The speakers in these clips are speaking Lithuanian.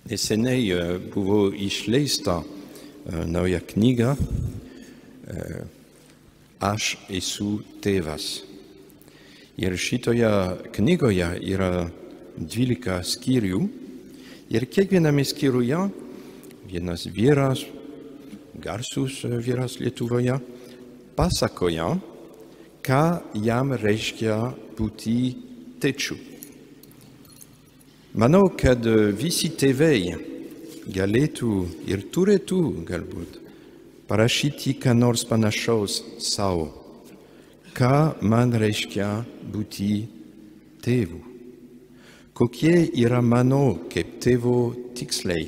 Neseniai buvo išleista nauja knyga Aš esu tėvas. Ir šitoje knygoje yra 12 skyrių. Ir kiekviename skyriuje vienas vyras, garsus vyras Lietuvoje, pasakoja, ką jam reiškia būti tėčiu. Manau, kad visi tėvai galėtų ir turėtų galbūt parašyti ką nors panašaus savo, ką man reiškia būti tėvu, kokie yra mano kaip tėvo tikslai.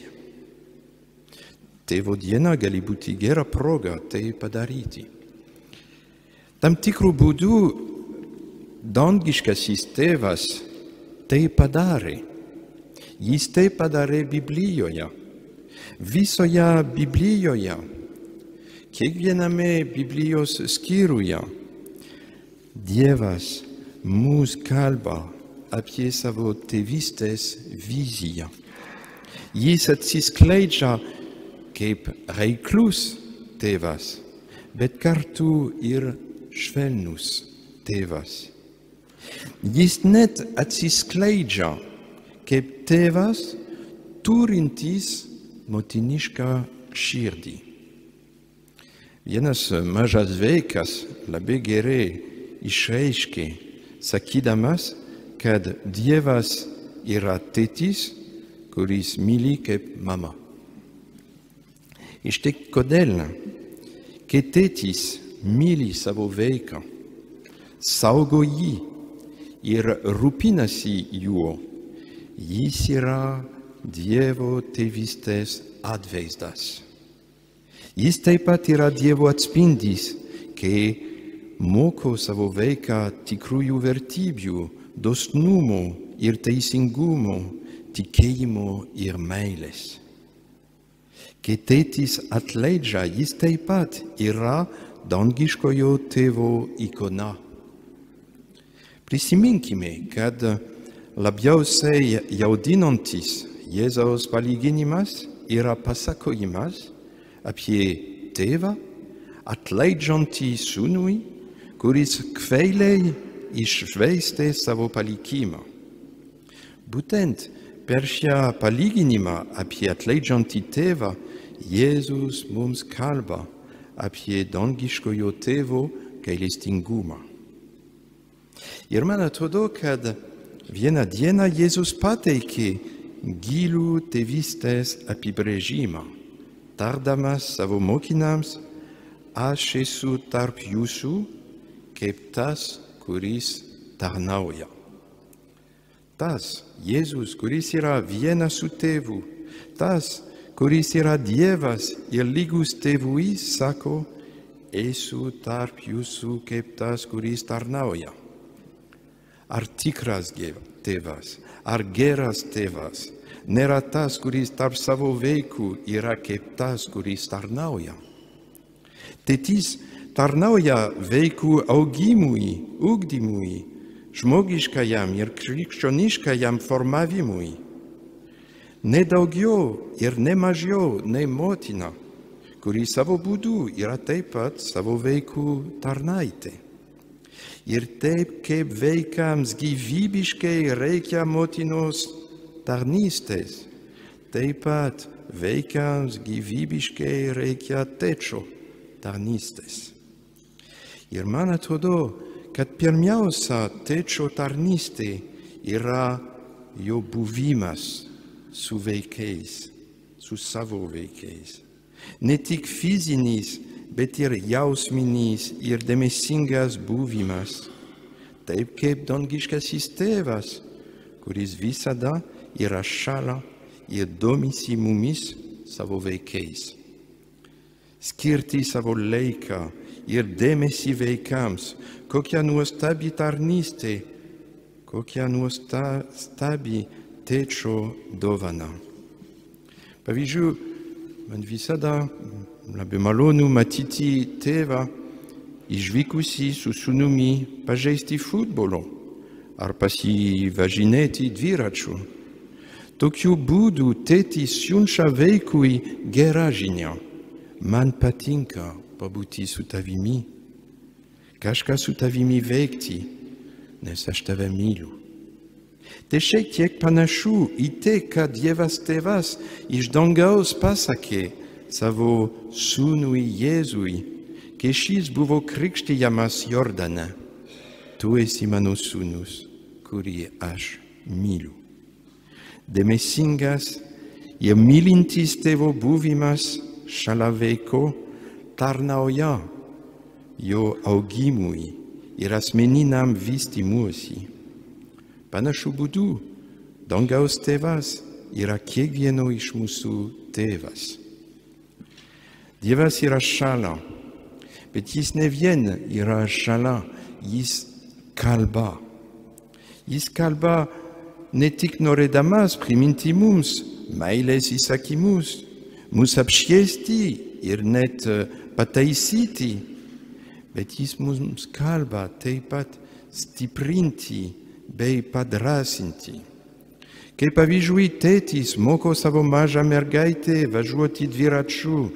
Tėvo diena gali būti gera proga tai padaryti. Tam tikrų būdų dangiškasis tėvas tai padarė. Jis tai padarė Biblijoje. Visoje Biblijoje, kiekviename Biblijos skyriuje, Dievas mus kalba apie savo tėvystės viziją. Jis atsiskleidžia kaip reiklus tėvas, bet kartu ir švelnus tėvas. Jis net atsiskleidžia kaip tėvas turintis motinišką širdį. Vienas mažas vaikas labai gerai išreiškė, sakydamas, kad Dievas yra tėtis, kuris myli kaip mama. Ir štai kodėl, kai tėtis myli savo vaiką, saugo jį ir rūpinasi juo, jis yra Dievo tėvystės atvaizdas. Jis taip pat yra Dievo atspindys, kai moko savo vaiką tikrųjų vertybių, dosnumo ir teisingumo, tikėjimo ir meilės. Kai tėtis atleidžia, jis taip pat yra dangiškojo tėvo ikona. Prisiminkime, kad labiausiai jaudinantis Jėzaus palyginimas yra pasakojimas apie tėvą, atleidžiantį sūnui, kuris kvailiai iššvaistė savo palikimą. Būtent per šią palyginimą apie atleidžiantį tėvą Jėzus mums kalba apie dangiškojo tėvo gailestingumą. Ir man atrodo, kad vieną dieną Jėzus pateikė gilų tėvystės apibrėžimą, tardamas savo mokiniams, aš esu tarp jūsų kaip tas, kuris tarnauja. Tas Jėzus, kuris yra vienas su tėvu, tas, kuris yra Dievas ir lygus tėvui, sako, esu tarp jūsų kaip tas, kuris tarnauja. Ar tikras tėvas, ar geras tėvas, nėra tas, kuris tarp savo vaikų yra kaip tas, kuris tarnauja. Tėtis tarnauja vaikų augimui, ugdymui, žmogiškajam ir krikščioniškajam formavimui. Ne daugiau ir ne mažiau nei motina, kuri savo būdu yra taip pat savo vaikų tarnaitė. Ir taip kaip vaikams gyvybiškai reikia motinos tarnystės, taip pat vaikams gyvybiškai reikia tėčio tarnystės. Ir man atrodo, kad pirmiausia tėčio tarnystė yra jo buvimas su vaikais, su savo vaikais. Ne tik fizinis, bet ir jausminis ir dėmesingas buvimas, taip kaip dangiškasis tėvas, kuris visada yra šalia ir domisi mumis savo vaikais. Skirti savo laiką ir dėmesį vaikams, kokia nuostabi tarnystė, kokia nuostabi tėčio dovana. Pavyzdžiui, man visada labai malonu matyti tėvą išvykusį su sūnumi pažaisti futbolo ar pasivažinėti dviračiu. tokiu būdu tėtis siunčia vaikui gerą žinią. Man patinka pabūti su tavimi, kažką su tavimi veikti, nes aš tave myliu. Tai šiek tiek panašu į tai, kad Dievas tėvas iš dangaus pasakė savo sūnui Jėzui, kai šis buvo krikštijamas Jordane. Tu esi mano sūnus, kurį aš myliu. Dėmesingas ir mylintis tėvo buvimas šalia vaiko tarnauja jo augimui ir asmeniniam vystymuisi. Panašiu būdu, dangaus tėvas yra kiekvieno iš mūsų tėvas. Dievas yra šalia, bet jis ne vien yra šalia, jis kalba. Jis kalba ne tik norėdamas priminti mums meilės įsakymus, mus apšviesti ir net pataisyti, bet jis mums kalba taip pat stiprinti bei padrasinti. Kaip pavyzdžiui tėtis moko savo mažą mergaitę važiuoti dviračiu,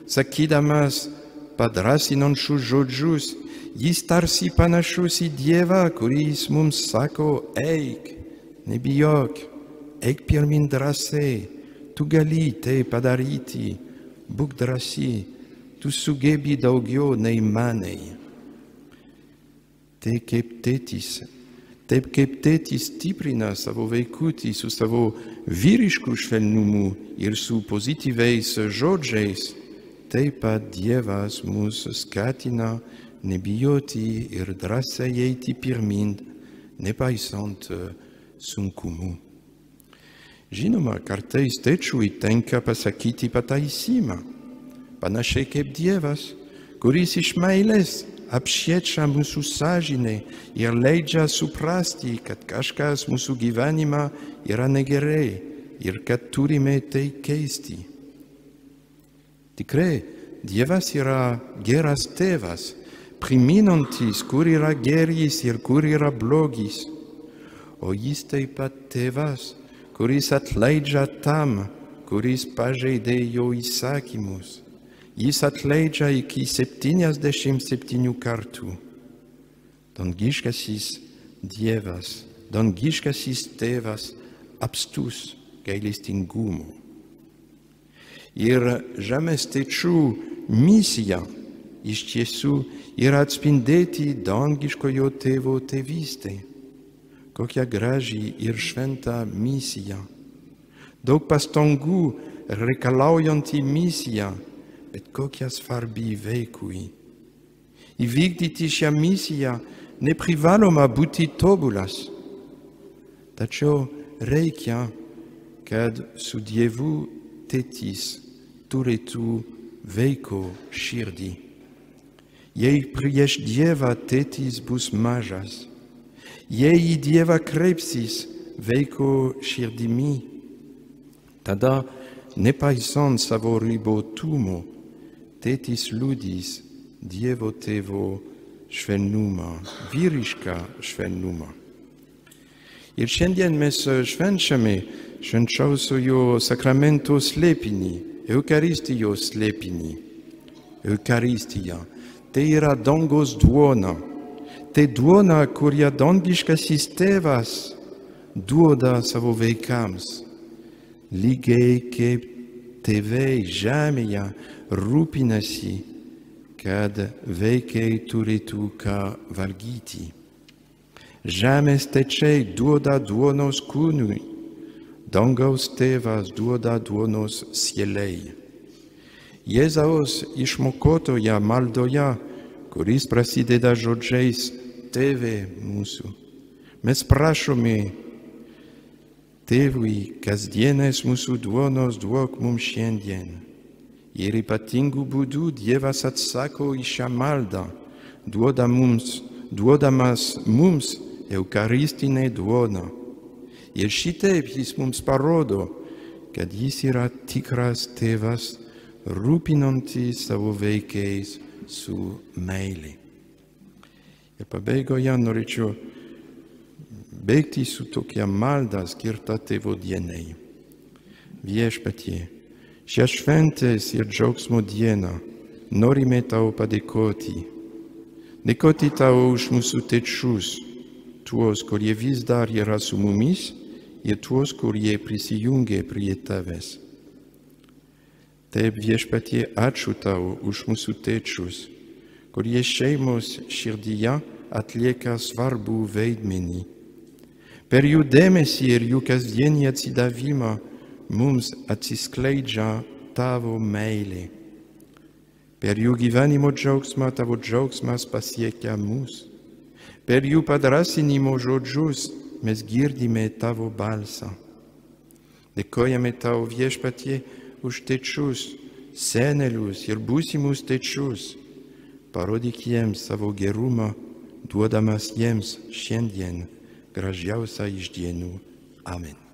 sakydamas padrasinančius žodžius, jis tarsi panašus į Dievą, kuris mums sako, eik, nebijok, eik pirmin drąsiai, tu gali tai padaryti, būk drąsi, tu sugebi daugiau nei manai. Taip kaip tėtis stiprina savo vaikutį su savo vyrišku švelnumu ir su pozityviais žodžiais, taip pat Dievas mus skatina nebijoti ir drąsiai eiti pirmin, nepaisant sunkumų. Žinoma, kartais tėčiui tenka pasakyti pataisimą, panašiai kaip Dievas, kuris iš meilės apšviečia mūsų sąžinę ir leidžia suprasti, kad kažkas mūsų gyvenime yra negerai ir kad turime tai keisti. Tikrai, Dievas yra geras tėvas, priminantis, kur yra gėris ir kur yra blogis. O jis taip pat tėvas, kuris atleidžia tam, kuris pažeidė jo įsakymus. Jis atleidžia iki 77 kartų. Dangiškasis Dievas, dangiškasis tėvas apstus gailestingumu. Ir žemės tėčių misija iš tiesų yra atspindėti dangiškojo tėvo tėvystę. Kokia graži ir šventa misija. Daug pastangų reikalaujanti misija, bet kokia svarbi vaikui. Įvykdyti šią misiją neprivaloma būti tobulas. Tačiau reikia, kad su Dievu tėtis turėtų vaiko širdį. Jei prieš Dievą tėtis bus mažas, jei į Dievą kreipsis vaiko širdimi, tada, nepaisant savo ribotumo, tėtis liudys Dievo tėvo švelnumą, vyrišką švelnumą. Ir šiandien mes švenčiame švenčiausiojo sakramento slėpinį, Eukaristijos slėpinį. Eukaristija, tai yra dangaus duona. Tai duona, kurią dangiškasis tėvas duoda savo vaikams. Lygiai kaip tėvai žemėje rūpinasi, kad vaikai turėtų ką valgyti. Žemės tėčiai duoda duonos kūnui, dangaus tėvas duoda duonos sielai. Jėzaus išmokotoje maldoje, kuris prasideda žodžiais Tėve mūsų, mes prašome Tėvui, kasdienės mūsų duonos duok mums šiandien. Ir ypatingų būdų Dievas atsako į šią maldą, duodamas mums eucharistinę duoną. Ir šitaip jis mums parodo, kad jis yra tikras tėvas, rūpinantis savo vaikais su meile. Ir pabaigoje norėčiau baigti su tokia malda skirta tėvo dienai. Viešpatie, šią šventės ir džiaugsmo dieną norime tau padėkoti. Dėkoti tau už mūsų tėčius, tuos, kurie vis dar yra su mumis, ir tuos, kurie prisijungė prie tavęs. Taip, viešpatie, ačiū tau už mūsų tėčius, kurie šeimos širdyje atlieka svarbų vaidmenį. Per jų dėmesį ir jų kasdienį atsidavimą mums atsiskleidžia tavo meilė. Per jų gyvenimo džiaugsmą tavo džiaugsmas pasiekia mus. Per jų padrasinimo žodžius mes girdime tavo balsą. Dėkojame tau, viešpatie, už tėčius, senelius ir būsimus tėčius. Parodyk jiems savo gerumą, duodamas jiems šiandien gražiausią iš dienų. Amen.